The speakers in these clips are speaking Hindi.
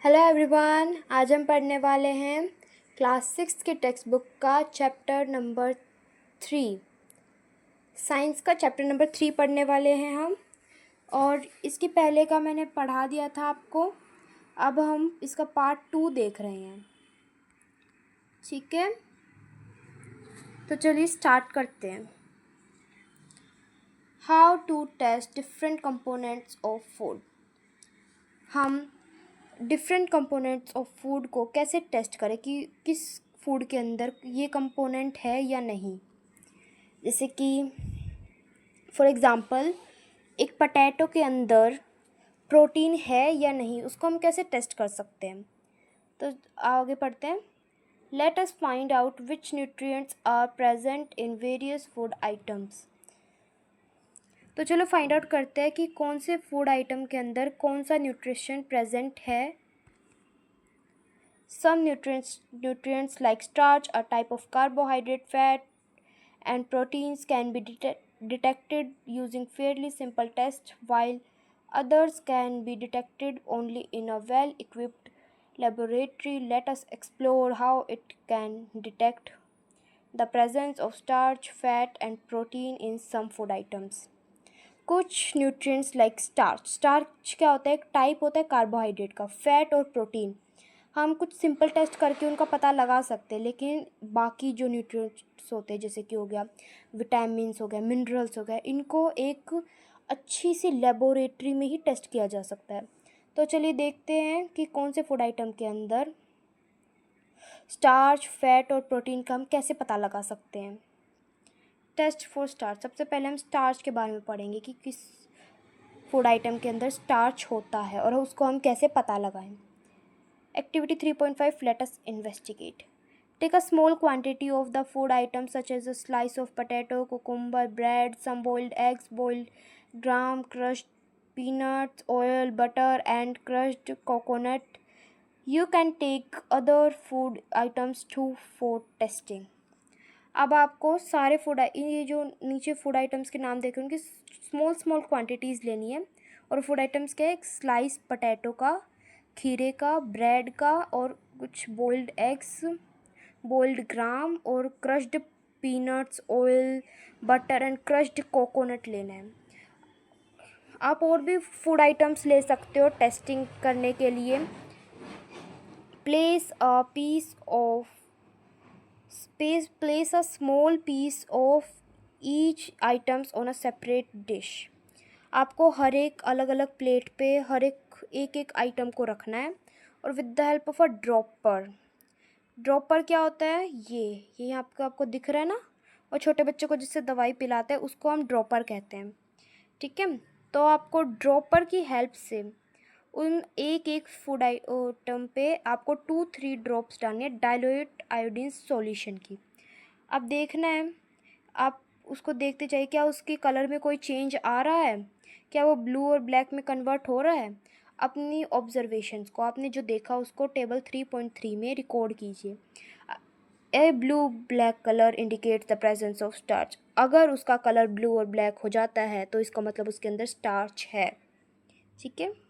हेलो एवरीवन, आज हम पढ़ने वाले हैं क्लास 6 की टेक्स्ट बुक का चैप्टर नंबर 3। साइंस का चैप्टर नंबर 3 पढ़ने वाले हैं हम। और इसके पहले का मैंने पढ़ा दिया था आपको। अब हम इसका पार्ट 2 देख रहे हैं। ठीक है, तो चलिए स्टार्ट करते हैं। How to test different components of food. हम डिफरेंट कंपोनेंट्स ऑफ फूड को कैसे टेस्ट करें कि किस फूड के अंदर ये कंपोनेंट है या नहीं। जैसे कि फॉर एग्ज़ाम्पल एक पटैटो के अंदर प्रोटीन है या नहीं, उसको हम कैसे टेस्ट कर सकते हैं। तो आगे पढ़ते हैं। Let us find out which nutrients are present in various food items. तो चलो फाइंड आउट करते हैं कि कौन से फूड आइटम के अंदर कौन सा न्यूट्रिशन प्रेजेंट है। Some nutrients like starch, a type of carbohydrate, fat, and proteins can be detected using fairly simple tests, while others can be detected only in a well-equipped laboratory. Let us explore how it can detect the presence of starch, fat, and protein in some food items. कुछ न्यूट्रिएंट्स लाइक स्टार्च क्या होता है, एक टाइप होता है कार्बोहाइड्रेट का। फैट और प्रोटीन हम कुछ सिंपल टेस्ट करके उनका पता लगा सकते हैं, लेकिन बाकी जो न्यूट्रिएंट्स होते हैं जैसे कि हो गया विटामिन्स, हो गया मिनरल्स, हो गया, इनको एक अच्छी सी लेबोरेटरी में ही टेस्ट किया जा सकता है। तो चलिए देखते हैं कि कौन से फूड आइटम के अंदर स्टार्च, फैट और प्रोटीन का हम कैसे पता लगा सकते हैं। Test for starch. सबसे पहले हम स्टार्च के बारे में पढ़ेंगे कि किस फूड आइटम के अंदर स्टार्च होता है और उसको हम कैसे पता लगाएं। Activity 3.5, let us investigate. Take a small quantity of the food items such as a slice of potato, cucumber, bread, some boiled eggs, boiled gram, crushed peanuts, oil, butter, and crushed coconut. You can take other food items too for testing. अब आपको सारे ये जो नीचे फूड आइटम्स के नाम देखे उनकी स्मॉल क्वांटिटीज़ लेनी है। और फूड आइटम्स के एक स्लाइस पोटैटो का, खीरे का, ब्रेड का, और कुछ बॉइल्ड एग्स, बॉइल्ड ग्राम, और crushed peanuts, oil, butter and crushed coconut लेना है। आप और भी फूड आइटम्स ले सकते हो टेस्टिंग करने के लिए। Place a piece of place a small piece of each items on a separate dish. आपको हर एक अलग अलग प्लेट पे हर एक आइटम को रखना है। और with the help of a dropper क्या होता है, ये आपको दिख रहा है ना। और छोटे बच्चों को जिससे दवाई पिलाते हैं उसको हम ड्रॉपर कहते हैं। ठीक है, तो आपको ड्रॉपर की हेल्प से उन एक फूड आइटम पे आपको 2-3 ड्रॉप्स डालनी है डाइल्यूट आयोडीन सॉल्यूशन की। अब देखना है, आप उसको देखते जाइए क्या उसके कलर में कोई चेंज आ रहा है, क्या वो ब्लू और ब्लैक में कन्वर्ट हो रहा है। अपनी ऑब्जर्वेशंस को, आपने जो देखा उसको टेबल 3.3 में रिकॉर्ड कीजिए। A blue black colour indicates the presence of starch. अगर उसका कलर ब्लू और ब्लैक हो जाता है तो इसका मतलब उसके अंदर स्टार्च है। ठीक है।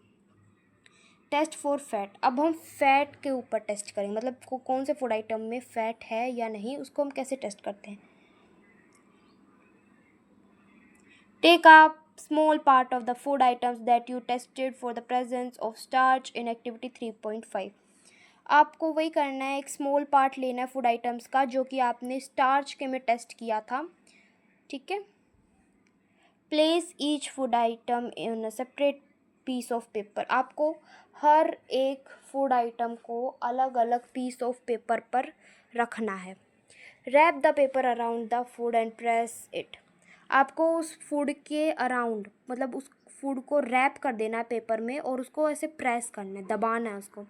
Test for fat. अब हम फैट के ऊपर टेस्ट करेंगे, मतलब कौन से फूड आइटम में फैट है या नहीं, उसको हम कैसे टेस्ट करते हैं। Take a small part of the food items that you tested for the presence of starch in activity 3.5। आपको वही करना है, एक स्मॉल पार्ट लेना है फूड आइटम्स का जो कि आपने स्टार्च के में टेस्ट किया था। ठीक है। Place each food item in a separate piece of paper. आपको हर एक फूड आइटम को अलग अलग पीस ऑफ पेपर पर रखना है। Wrap the paper around the food and press it. आपको उस फूड के अराउंड, मतलब उस फूड को रैप कर देना है पेपर में और उसको ऐसे प्रेस करना है, दबाना है उसको।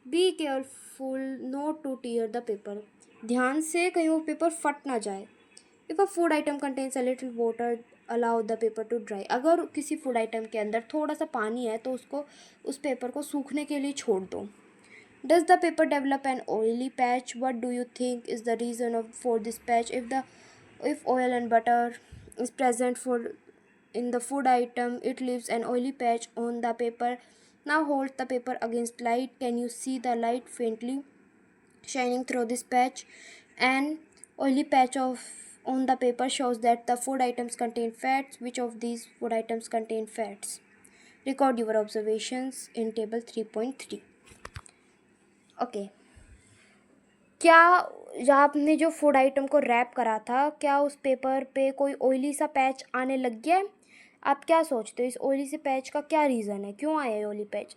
Be careful note two tier the paper. ध्यान से कहीं वो पेपर फट ना जाए। If a food item contains a little water allow the paper two dry. अगर किसी फूड आइटम के अंदर थोड़ा सा पानी है तो उसको, उस पेपर को सूखने के लिए छोड़ दो। Does the paper develop an oily patch? What do you think is the reason for this patch? If oil and butter is present in the food item, it leaves an oily patch on the paper. Now hold the paper against light. Can you see the light faintly shining through this patch? An oily patch on the paper shows that the food items contain fats. Which of these food items contain fats? Record your observations in table 3.3. Okay, क्या आपने जो फूड आइटम को रैप करा था, क्या उस पेपर पे कोई ऑयली सा पैच आने लग गया है? आप क्या सोचते हो इस ऑयली से पैच का क्या रीज़न है, क्यों आया है ऑयली पैच?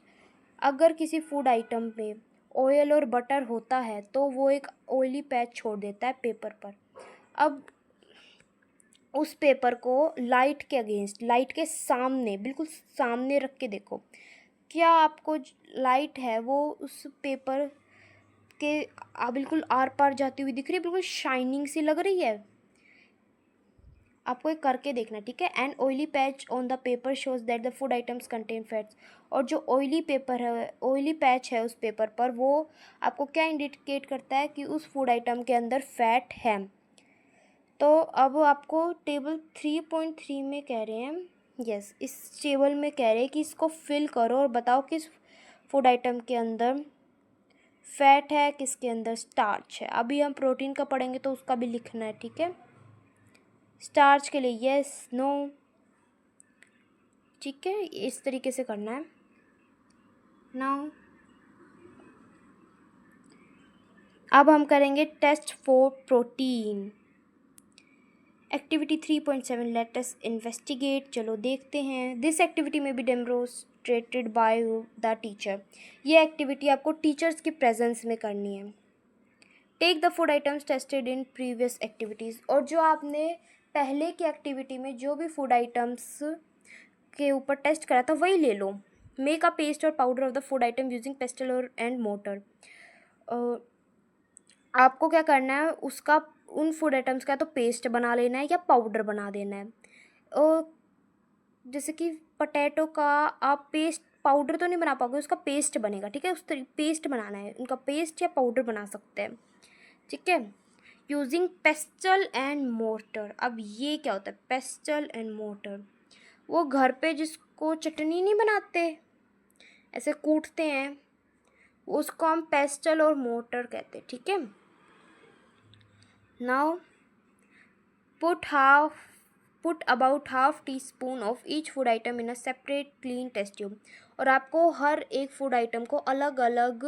अगर किसी फूड आइटम पे ऑयल और बटर होता है तो वो एक ऑयली पैच छोड़ देता है पेपर पर। अब उस पेपर को लाइट के अगेंस्ट, लाइट के सामने, बिल्कुल सामने रख के देखो, क्या आपको लाइट है वो उस पेपर के बिल्कुल आर पार जाती हुई दिख रही है, बिल्कुल शाइनिंग सी लग रही है? आपको एक करके देखना, ठीक है। And oily patch on the paper shows that the food items contain fats. और जो ऑयली पेपर है, ऑयली पैच है उस पेपर पर, वो आपको क्या इंडिकेट करता है कि उस फूड आइटम के अंदर फैट है। तो अब आपको टेबल 3.3 में कह रहे हैं, यस, इस टेबल में कह रहे हैं कि इसको फिल करो और बताओ किस फूड आइटम के अंदर फैट है, किसके अंदर स्टार्च है। अभी हम प्रोटीन का पढ़ेंगे तो उसका भी लिखना है, ठीक है। स्टार्च के लिए यस, नो, ठीक है, इस तरीके से करना है। नाउ अब हम करेंगे test for protein. Activity 3.7 let us investigate. चलो देखते हैं। This activity may be demonstrated by the teacher. ये एक्टिविटी आपको टीचर्स की प्रेजेंस में करनी है। Take the food items tested in previous activities. और जो आपने पहले की एक्टिविटी में जो भी फूड आइटम्स के ऊपर टेस्ट करा था वही ले लो। मेक अ पेस्ट और powder of the food item using pastel और एंड मोटर। आपको क्या करना है, उसका उन फूड आइटम्स का तो पेस्ट बना लेना है या पाउडर बना देना है। और जैसे कि पोटैटो का आप पेस्ट, पाउडर तो नहीं बना पाओगे, उसका पेस्ट बनेगा, ठीक है। उस पेस्ट बनाना है, उनका पेस्ट या पाउडर बना सकते हैं, ठीक है, यूजिंग पेस्टल एंड मोटर। अब ये क्या होता है पेस्टल एंड मोटर? वो घर पे जिसको चटनी नहीं बनाते, ऐसे कूटते हैं, उसको हम पेस्टल और मोटर कहते हैं, ठीक है। Now put about half teaspoon of each food item in a separate clean test tube. और आपको हर एक फूड आइटम को अलग अलग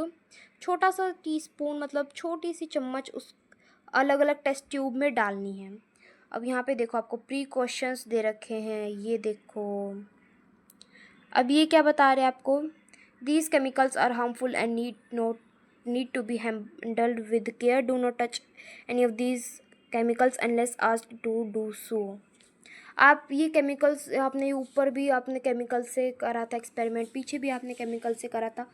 छोटा सा टीस्पून, मतलब छोटी सी चम्मच, उस अलग अलग टेस्ट ट्यूब में डालनी है। अब यहाँ पे देखो आपको प्रीकॉशंस दे रखे हैं, ये देखो। अब ये क्या बता रहे हैं आपको, these chemicals are harmful and need to be handled with care. Do not touch any of these chemicals unless asked to do so. आप ये केमिकल्स, आपने ऊपर भी आपने केमिकल से करा था एक्सपेरिमेंट, पीछे भी आपने केमिकल से करा था,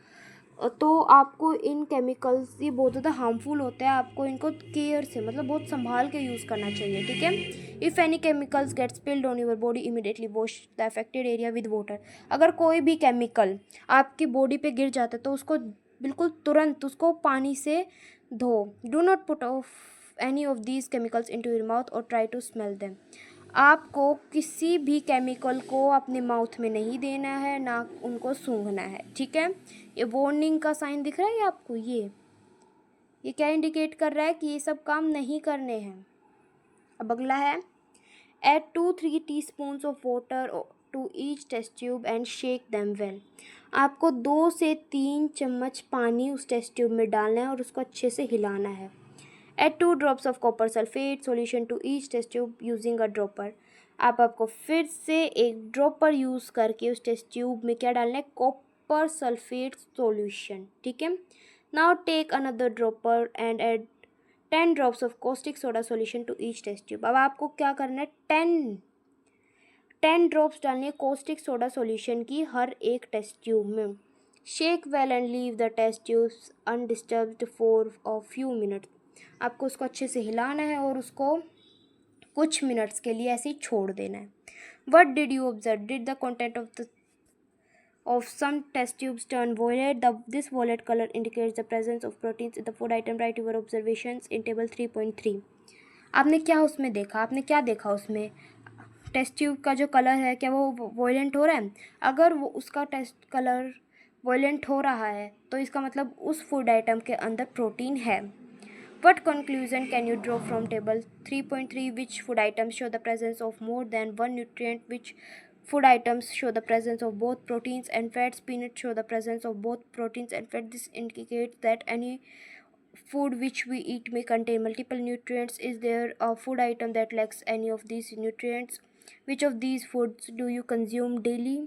तो आपको इन केमिकल्स, ये बहुत ज़्यादा हार्मफुल होता है, आपको इनको केयर से, मतलब बहुत संभाल के यूज़ करना चाहिए, ठीक है। If any chemicals get spilled on your body immediately wash the affected area with water. अगर कोई भी केमिकल आपकी बॉडी पे गिर जाता है तो उसको बिल्कुल तुरंत उसको पानी से धो। Do not put off any of these chemicals into your mouth और ट्राई टू स्मेल देम। आपको किसी भी केमिकल को अपने माउथ में नहीं देना है, ना उनको सूंघना है, ठीक है। ये वार्निंग का साइन दिख रहा है आपको, ये क्या इंडिकेट कर रहा है कि ये सब काम नहीं करने हैं। अब अगला है add 2-3 teaspoons of water to each test tube and shake them well. आपको 2 से 3 चम्मच पानी उस टेस्ट ट्यूब में डालना है और उसको अच्छे से हिलाना है। Add 2 drops of copper sulfate solution to each test tube using a dropper। आपको फिर से एक ड्रॉपर यूज़ करके उस टेस्ट ट्यूब में क्या डालना है, कॉपर सल्फेट सॉल्यूशन, ठीक है। Now take another dropper and add 10 drops of caustic soda solution to each test tube. अब आपको क्या करना है, 10 ड्रॉप्स डालनी है कॉस्टिक सोडा सॉल्यूशन की हर एक टेस्ट ट्यूब में। Shake well and leave the test tubes undisturbed for a few minutes. आपको उसको अच्छे से हिलाना है और उसको कुछ मिनट्स के लिए ऐसे ही छोड़ देना है। What did you observe? Did the content of some test tubes turn violet? This violet color indicates the presence of proteins in the food item. Write your observations in table 3.3। आपने क्या उसमें देखा, आपने क्या देखा उसमें? टेस्ट ट्यूब का जो कलर है क्या वो वॉयलेंट हो रहा है? अगर वो उसका टेस्ट कलर वॉयलेंट हो रहा है, तो इसका मतलब उस फूड आइटम के अंदर प्रोटीन है। What conclusion can you draw from table 3.3? Which food items show the presence of more than one nutrient? Which food items show the presence of both proteins and fats? Peanuts show the presence of both proteins and fats. This indicates that any food which we eat may contain multiple nutrients. Is there a food item that lacks any of these nutrients? Which of these foods do you consume daily?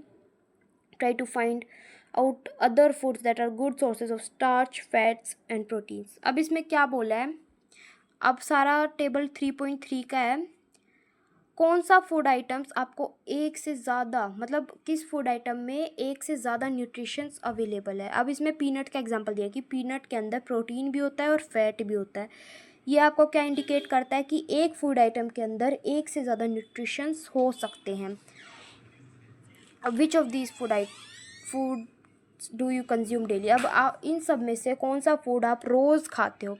Try to find out other foods that are good sources of starch, fats and proteins. अब इसमें क्या बोला है, अब सारा टेबल 3.3 का है। कौन सा फूड आइटम्स आपको एक से ज़्यादा, मतलब किस फूड आइटम में एक से ज़्यादा न्यूट्रिशंस अवेलेबल है। अब इसमें पीनट का एग्जांपल दिया कि पीनट के अंदर प्रोटीन भी होता है और फैट भी होता है। ये आपको क्या इंडिकेट करता है कि एक फूड आइटम के अंदर एक से ज़्यादा न्यूट्रिशंस हो सकते हैं। अब which of these food do you consume daily. अब आप इन सब में से कौन सा फूड आप रोज़ खाते हो।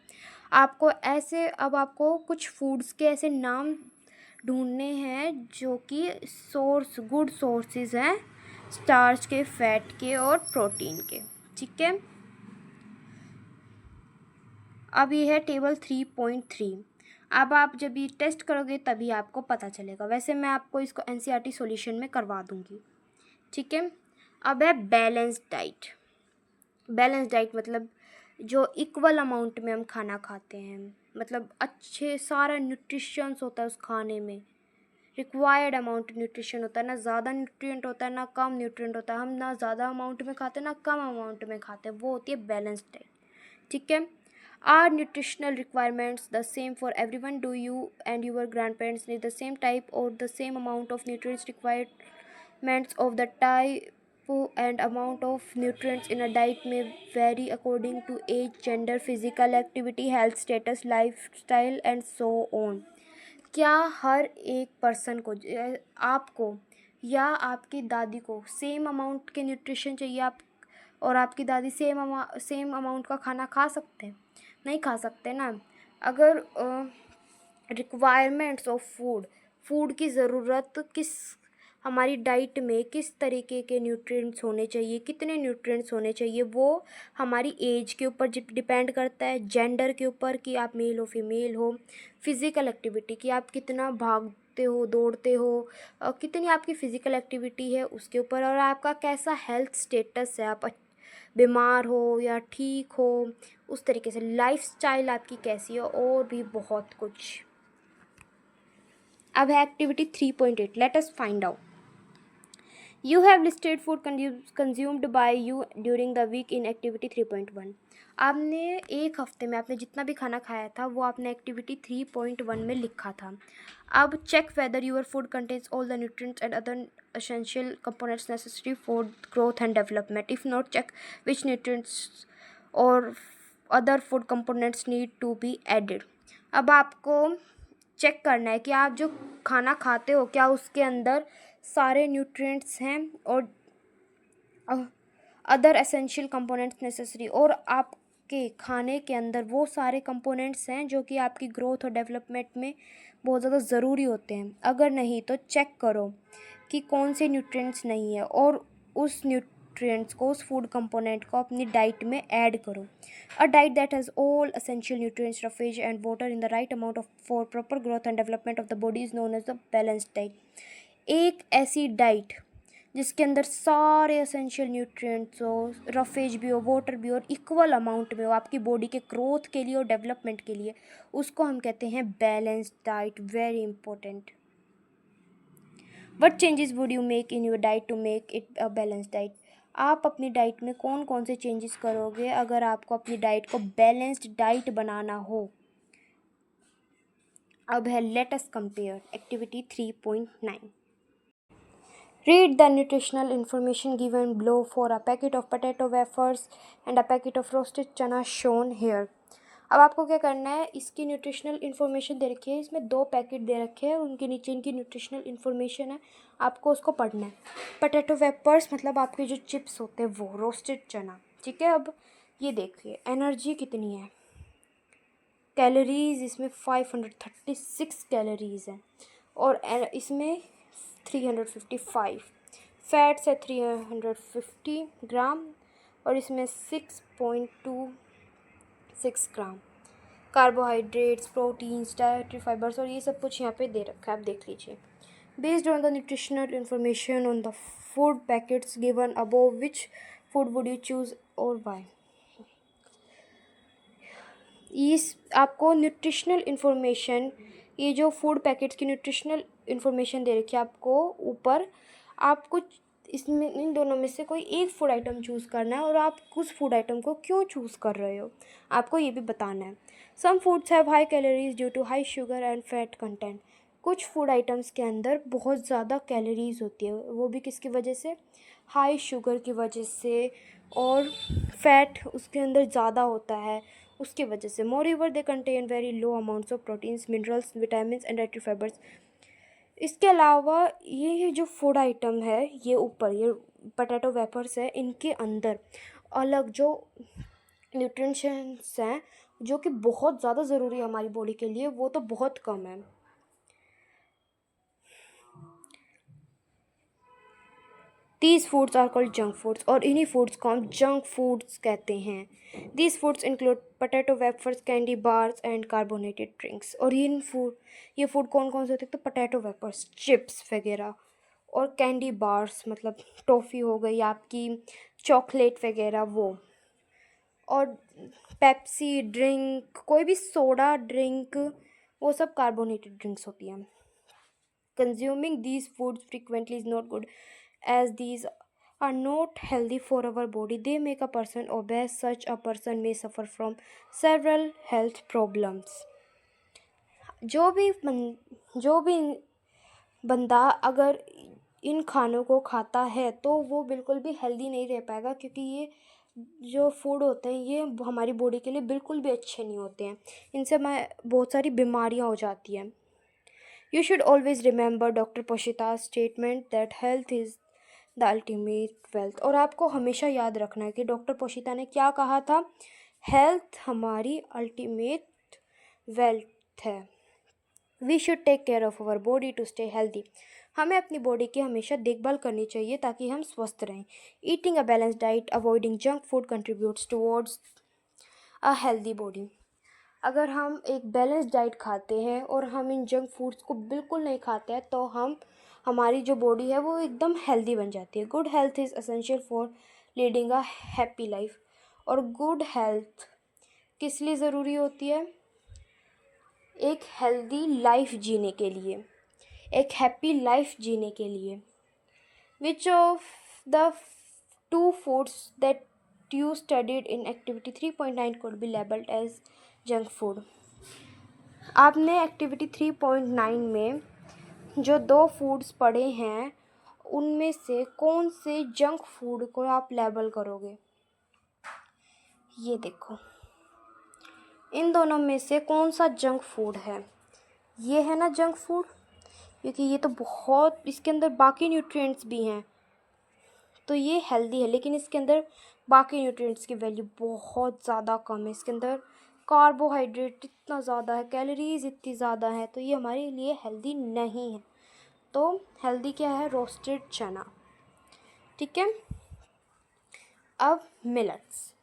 आपको ऐसे, अब आपको कुछ फूड्स के ऐसे नाम ढूंढने हैं जो कि गुड सोर्सेज हैं स्टार्च के, फैट के और प्रोटीन के। ठीक है, अब ये है टेबल 3.3। अब आप जब ये टेस्ट करोगे तभी आपको पता चलेगा। वैसे मैं आपको इसको एनसीईआरटी सॉल्यूशन में करवा दूंगी। ठीक है, अब है बैलेंस डाइट। बैलेंस डाइट मतलब जो इक्वल अमाउंट में हम खाना खाते हैं, मतलब अच्छे सारा न्यूट्रिशंस होता है उस खाने में, रिक्वायर्ड अमाउंट न्यूट्रिशन होता है, ना ज़्यादा न्यूट्रिएंट होता है ना कम न्यूट्रिएंट होता है। हम ना ज़्यादा अमाउंट में खाते हैं ना कम अमाउंट में खाते हैं, वो होती है बैलेंस डाइट। ठीक है, are nutritional requirements the same for everyone. Do you and your grand parents need the same type or the same amount of nutrients requirements of the type and amount of nutrients in a diet may vary according to age, gender, physical activity, health status, lifestyle and so on। क्या हर एक पर्सन को, आपको या आपकी दादी को सेम अमाउंट के न्यूट्रिशन चाहिए, आप और आपकी दादी सेम अमाउंट का खाना खा सकते हैं? नहीं खा सकते ना। अगर रिक्वायरमेंट्स ऑफ फूड की ज़रूरत किस हमारी डाइट में किस तरीके के न्यूट्रिएंट्स होने चाहिए, कितने न्यूट्रिएंट्स होने चाहिए, वो हमारी एज के ऊपर डिपेंड करता है, जेंडर के ऊपर कि आप मेल हो फीमेल हो, फिज़िकल एक्टिविटी कि आप कितना भागते हो दौड़ते हो, कितनी आपकी फ़िज़िकल एक्टिविटी है उसके ऊपर, और आपका कैसा हेल्थ स्टेटस है, आप बीमार हो या ठीक हो, उस तरीके से लाइफस्टाइल आपकी कैसी है, और भी बहुत कुछ। अब है activity 3.8। Late us find out. You have listed food consumed by you during the week in activity 3.1। आपने एक हफ्ते में आपने जितना भी खाना खाया था वो आपने एक्टिविटी 3.1 में लिखा था। अब check whether your food contains all the nutrients and other essential components necessary for growth and development. If not, check which nutrients or other food components need to be added. अब आपको चेक करना है कि आप जो खाना खाते हो क्या उसके अंदर सारे न्यूट्रिएंट्स हैं और अदर एसेंशियल कंपोनेंट्स नेसेसरी, और आपके खाने के अंदर वो सारे कंपोनेंट्स हैं जो कि आपकी ग्रोथ और डेवलपमेंट में बहुत ज़्यादा ज़रूरी होते हैं। अगर नहीं तो चेक करो कि कौन से न्यूट्रिएंट्स नहीं है और उस न्यूट्रिएंट्स को, उस फूड कंपोनेंट को अपनी डाइट में ऐड करो। A diet that has all essential nutrients, roughage and water in the right amount of for proper growth and development of the body is known as the balanced diet. एक ऐसी डाइट जिसके अंदर सारे एसेंशियल न्यूट्रिएंट्स हो, रफेज भी हो, वाटर भी हो और इक्वल अमाउंट में हो आपकी बॉडी के ग्रोथ के लिए और डेवलपमेंट के लिए, उसको हम कहते हैं balanced diet. Very important. What changes would you make in your diet to make it a balanced diet. आप अपनी डाइट में कौन कौन से चेंजेस करोगे अगर आपको अपनी डाइट को बैलेंस्ड डाइट बनाना हो। अब है let us compare activity 3.9। Read the nutritional information given below for a packet of potato wafers and a packet of roasted chana shown here। अब आपको क्या करना है, इसकी न्यूट्रिशनल इन्फॉर्मेशन दे रखी है, इसमें 2 पैकेट दे रखे हैं, उनके नीचे इनकी न्यूट्रिशनल इन्फॉर्मेशन है, आपको उसको पढ़ना है। पोटैटो वेपर्स मतलब आपके जो चिप्स होते हैं वो, रोस्टेड चना। ठीक है, अब ये देखिए एनर्जी कितनी है, कैलोरीज इसमें 536 कैलोरीज हैं और इसमें 355, फैट्स है 350 ग्राम, और इसमें 6.26 ग्राम कार्बोहाइड्रेट्स, प्रोटीन्स, डाइटरी फाइबर्स और ये सब कुछ यहाँ पे दे रखा है, आप देख लीजिए। Based on the nutritional information on the food packets given above, which food would you choose और वाई। इस आपको न्यूट्रिशनल इन्फॉर्मेशन, ये जो फूड पैकेट्स की न्यूट्रिशनल इन्फॉर्मेशन दे रखी है आपको ऊपर, आपको इसमें इन दोनों में से कोई एक फूड आइटम चूज़ करना है और आप उस फूड आइटम को क्यों चूज़ कर रहे हो आपको ये भी बताना है। Some foods have high calories due to high sugar and fat content. कुछ फूड आइटम्स के अंदर बहुत ज़्यादा कैलोरीज होती है, वो भी किसकी वजह से, हाई शुगर की वजह से, और फैट उसके अंदर ज़्यादा होता है उसकी वजह से। Moreover they contain very low amounts of proteins, minerals, vitamin and dietary fibres. इसके अलावा ये जो फूड आइटम है, ये ऊपर ये पोटैटो वेफर्स है, इनके अंदर अलग जो न्यूट्रिशंस हैं जो कि बहुत ज़्यादा ज़रूरी है हमारी बॉडी के लिए, वो तो बहुत कम है। These foods are called junk foods और इन्हीं फूड्स को हम जंक फूड्स कहते हैं। These foods include potato wafers, candy bars and carbonated drinks। और ये फूड कौन कौन से होते हैं, तो पोटैटो वेफर्स, चिप्स वगैरह, और कैंडी बार्स मतलब टॉफ़ी हो गई आपकी, चॉकलेट वगैरह वो, और पेप्सी ड्रिंक, कोई भी सोडा ड्रिंक, वो सब कार्बोनेटेड ड्रिंक्स होती हैं। Consuming these foods frequently is not good as these are not healthy for our body. They make a person obese. Such a person may suffer from several health problems. जो भी बंदा अगर इन खानों को खाता है तो वो बिल्कुल भी हेल्दी नहीं रह पाएगा, क्योंकि ये जो फूड होते हैं ये हमारी बॉडी के लिए बिल्कुल भी अच्छे नहीं होते हैं। इनसे हमें बहुत सारी बीमारियां हो जाती हैं। You should always remember Dr. Poshita's statement that health is the ultimate wealth। और आपको हमेशा याद रखना है कि डॉक्टर पोशिता ने क्या कहा था, हेल्थ हमारी अल्टीमेट वेल्थ है। We should take care of our body to stay healthy. हमें अपनी बॉडी की हमेशा देखभाल करनी चाहिए ताकि हम स्वस्थ रहें। Eating a balance diet, avoiding junk food contributes towards a healthy body. अगर हम एक बैलेंस डाइट खाते हैं और हम इन जंक फूड्स को बिल्कुल नहीं खाते हैं तो हमारी जो बॉडी है वो एकदम हेल्दी बन जाती है। Good health is essential for leading a happy life. और गुड हेल्थ किस लिए ज़रूरी होती है, एक हेल्दी लाइफ जीने के लिए, एक हैप्पी लाइफ जीने के लिए। Which of the two foods that you studied in activity 3.9 could be labeled as junk food। आपने एक्टिविटी 3.9 में जो 2 फूड्स पढ़े हैं उनमें से कौन से जंक फूड को आप लेबल करोगे। ये देखो, इन दोनों में से कौन सा जंक फूड है, ये है ना जंक फूड, क्योंकि ये तो बहुत, इसके अंदर बाकी न्यूट्रिएंट्स भी हैं तो ये हेल्दी है, लेकिन इसके अंदर बाकी न्यूट्रिएंट्स की वैल्यू बहुत ज़्यादा कम है। इसके अंदर कार्बोहाइड्रेट इतना ज़्यादा है, कैलोरीज इतनी ज़्यादा है, तो ये हमारे लिए हेल्दी नहीं है। तो हेल्दी क्या है, रोस्टेड चना। ठीक है। अब मिलेट्स,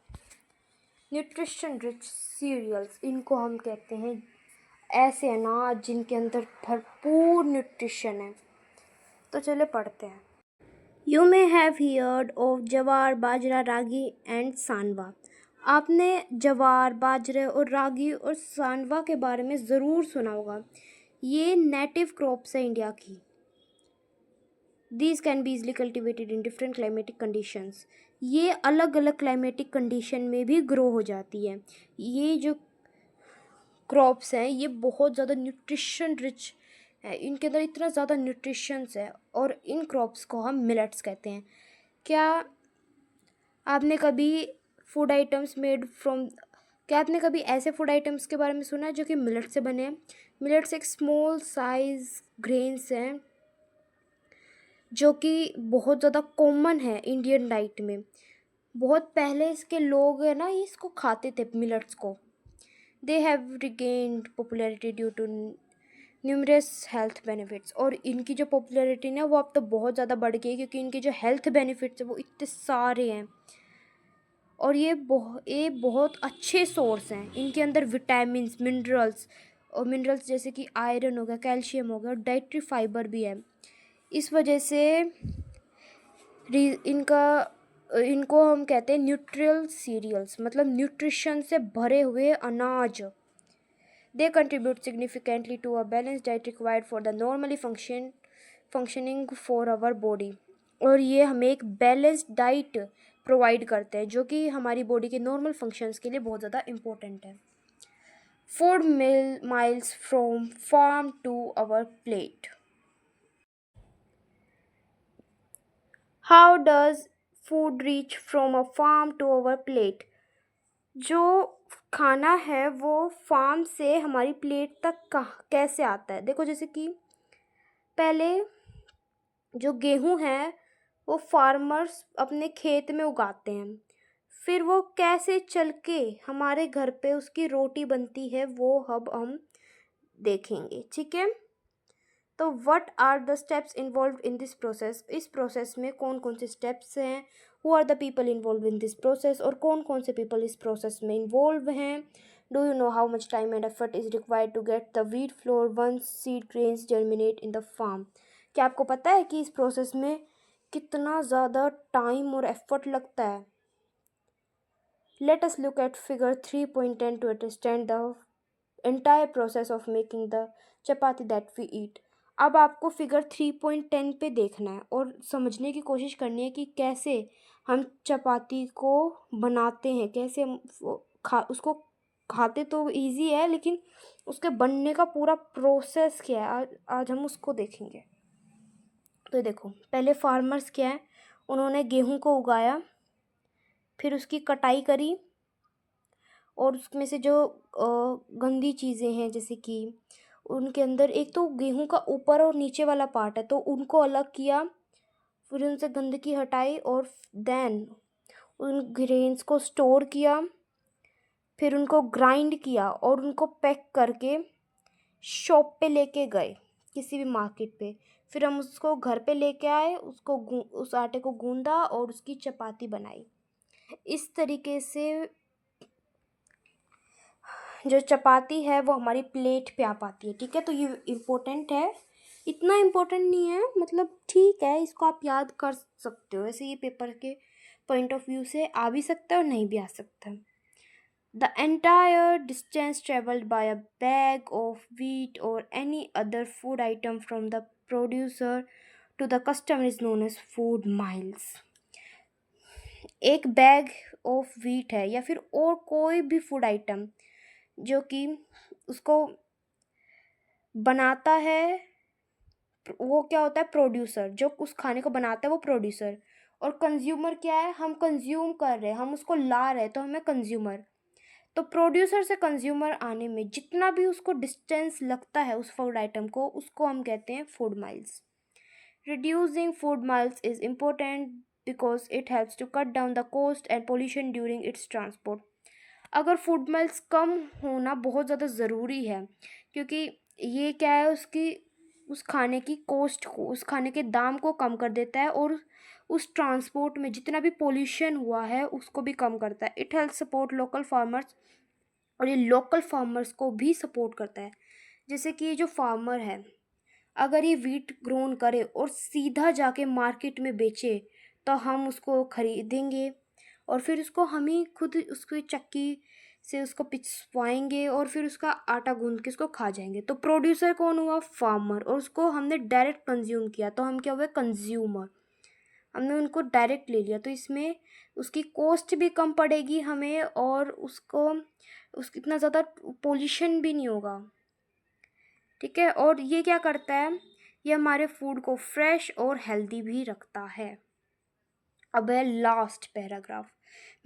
न्यूट्रिशन रिच सीरियल्स, इनको हम कहते हैं ऐसे अनाज जिनके अंदर भरपूर न्यूट्रिशन है। तो चले पढ़ते हैं। You may have heard of जवार, बाजरा, रागी एंड सांवा। आपने जवार, बाजरे और रागी और सांवा के बारे में ज़रूर सुना होगा। ये नेटिव क्रॉप्स है इंडिया की। These can be easily cultivated in different climatic conditions। ये अलग अलग क्लाइमेटिक कंडीशन में भी ग्रो हो जाती है। ये जो क्रॉप्स हैं ये बहुत ज़्यादा न्यूट्रिशन रिच है, इनके अंदर इतना ज़्यादा न्यूट्रिशंस है, और इन क्रॉप्स को हम मिलेट्स कहते हैं। क्या आपने कभी फूड आइटम्स मेड फ्रॉम, क्या आपने कभी ऐसे फूड आइटम्स के बारे में सुना है जो कि मिलेट से बने हैं। मिलेट्स एक स्मॉल साइज ग्रेन्स हैं जो कि बहुत ज़्यादा कॉमन है इंडियन डाइट में। बहुत पहले इसके लोग है ना, ये इसको खाते थे मिलेट्स को। They have regained popularity due to numerous health benefits. और इनकी जो पॉपुलैरिटी ना वो अब तो बहुत ज़्यादा बढ़ गई है, क्योंकि इनके जो हेल्थ बेनिफिट्स है वो इतने सारे हैं। और ये बहुत अच्छे सोर्स हैं। इनके अंदर विटामिन्स, मिनरल्स और मिनरल्स जैसे कि आयरन हो गया, कैल्शियम हो गया और डाइटरी फाइबर भी है। इस वजह से इनका इनको हम कहते हैं न्यूट्रियल सीरियल्स, मतलब न्यूट्रिशन से भरे हुए अनाज। They contribute significantly to a balance diet required for the normally functioning for our body. और ये हमें एक बैलेंस्ड डाइट प्रोवाइड करते हैं जो कि हमारी बॉडी के नॉर्मल फंक्शंस के लिए बहुत ज़्यादा इम्पोर्टेंट है। Food miles from farm to our plate. How does food reach from a farm to our plate? जो खाना है वो फार्म से हमारी प्लेट तक कैसे आता है? देखो, जैसे कि पहले जो गेहूं है वो फार्मर्स अपने खेत में उगाते हैं, फिर वो कैसे चल के हमारे घर पे उसकी रोटी बनती है वो अब हम देखेंगे, ठीक है। तो what are the steps involve in this process? इस प्रोसेस में कौन कौन से स्टेप्स हैं? Who are the people involve in this process? और कौन कौन से पीपल इस प्रोसेस में इन्वॉल्व हैं? Do you know how much time and effort is required to get the wheat flour once seed grains germinate in the farm? क्या आपको पता है कि इस प्रोसेस में कितना ज़्यादा टाइम और एफर्ट लगता है? Let us look at figure 3.10 to understand the entire process of making the chapati that we eat. अब आपको फिगर 3.10 पे देखना है और समझने की कोशिश करनी है कि कैसे हम चपाती को बनाते हैं, कैसे हम उसको खाते तो इजी है, लेकिन उसके बनने का पूरा प्रोसेस क्या है, आज हम उसको देखेंगे। तो देखो, पहले फार्मर्स क्या है, उन्होंने गेहूं को उगाया, फिर उसकी कटाई करी और उसमें से जो गंदी चीज़ें हैं, जैसे कि उनके अंदर एक तो गेहूं का ऊपर और नीचे वाला पार्ट है, तो उनको अलग किया, फिर उनसे गंदगी हटाई और देन उन ग्रेन्स को स्टोर किया, फिर उनको ग्राइंड किया और उनको पैक करके शॉप पे लेके गए, किसी भी मार्केट पे। फिर हम उसको घर पे लेके आए, उस आटे को गूंदा और उसकी चपाती बनाई। इस तरीके से जो चपाती है वो हमारी प्लेट पे आ पाती है, ठीक है। तो ये इम्पोर्टेंट है, इतना इम्पोर्टेंट नहीं है, मतलब ठीक है, इसको आप याद कर सकते हो। ऐसे ये पेपर के पॉइंट ऑफ व्यू से आ भी सकता है और नहीं भी आ सकता। The entire distance travelled by a bag of wheat or any other food item from the producer to the customer is known as food miles. एक बैग ऑफ व्हीट है या फिर और कोई भी फूड आइटम जो कि उसको बनाता है, वो क्या होता है? प्रोड्यूसर। जो उस खाने को बनाता है वो प्रोड्यूसर, और कंज्यूमर क्या है? हम कंज्यूम कर रहे हैं, हम उसको ला रहे हैं, तो हमें कंज्यूमर। तो प्रोड्यूसर से कंज्यूमर आने में जितना भी उसको डिस्टेंस लगता है उस फूड आइटम को, उसको हम कहते हैं food miles. Reducing food miles is important because it helps to cut down the cost and pollution during its transport. अगर फूड माइल्स कम होना बहुत ज़्यादा ज़रूरी है, क्योंकि ये क्या है, उस खाने की कॉस्ट को, उस खाने के दाम को कम कर देता है और उस ट्रांसपोर्ट में जितना भी पोल्यूशन हुआ है उसको भी कम करता है। It help support local farmers, और ये लोकल फार्मर्स को भी सपोर्ट करता है। जैसे कि ये जो फार्मर है, अगर ये वीट ग्रोन करे और सीधा जाके मार्केट में बेचे, तो हम उसको खरीदेंगे और फिर उसको हम ही खुद उसको चक्की से उसको पिसवाएंगे और फिर उसका आटा गूंद के उसको खा जाएंगे। तो प्रोड्यूसर कौन हुआ? फार्मर। और उसको हमने डायरेक्ट कंज्यूम किया, तो हम क्या हुए? कंज्यूमर। हमने उनको डायरेक्ट ले लिया, तो इसमें उसकी कॉस्ट भी कम पड़ेगी हमें और उसको इतना ज़्यादा पोल्यूशन भी नहीं होगा, ठीक है। और ये क्या करता है? ये हमारे फूड को फ्रेश और हेल्दी भी रखता है। अब है last paragraph.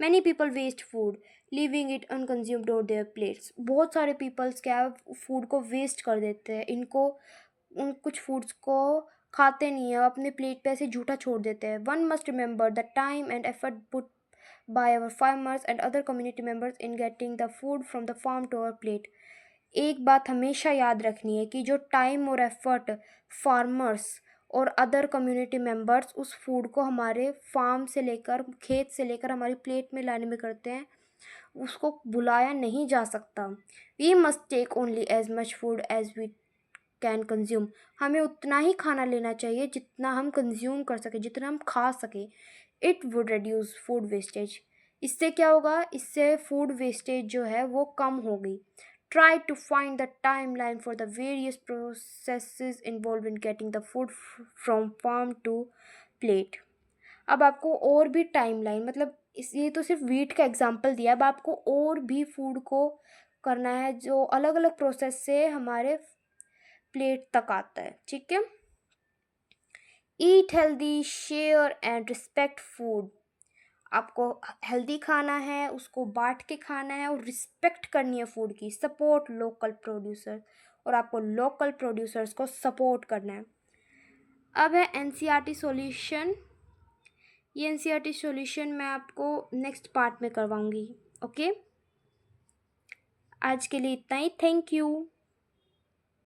Many people waste food living it unconsumed on their plates. बहुत सारे पीपल्स क्या फूड को वेस्ट कर देते हैं, कुछ फूड्स को खाते नहीं है, अपने प्लेट पे ऐसे झूठा छोड़ देते हैं। One must remember the time and effort put by our farmers and other community members in getting the food from the farm to our plate. एक बात हमेशा याद रखनी है कि जो टाइम और एफर्ट फार्मर्स और अदर कम्युनिटी मेंबर्स उस फूड को हमारे फार्म से लेकर, खेत से लेकर हमारी प्लेट में लाने में करते हैं, उसको भुलाया नहीं जा सकता। We must take only as much food as we can consume. हमें उतना ही खाना लेना चाहिए जितना हम कंज्यूम कर सके, जितना हम खा सके। It would reduce food wastage. इससे क्या होगा, इससे फूड वेस्टेज जो है वो कम होगी। Try to find the time line for the various processes involve in getting the food from farm to plate. अब आपको और भी टाइम लाइन, मतलब ये तो सिर्फ वीट का एग्जांपल दिया, अब आपको और भी फूड को करना है जो अलग अलग प्रोसेस से हमारे प्लेट तक आता है। ठीक है। Eat healthy, share and respect food. आपको हेल्दी खाना है, उसको बांट के खाना है और रिस्पेक्ट करनी है फूड की। सपोर्ट लोकल प्रोड्यूसर, और आपको लोकल प्रोड्यूसर्स को सपोर्ट करना है। अब है एनसीईआरटी सॉल्यूशन। ये एनसीईआरटी सॉल्यूशन मैं आपको नेक्स्ट पार्ट में करवाऊंगी। ओके, आज के लिए इतना ही। Thank you.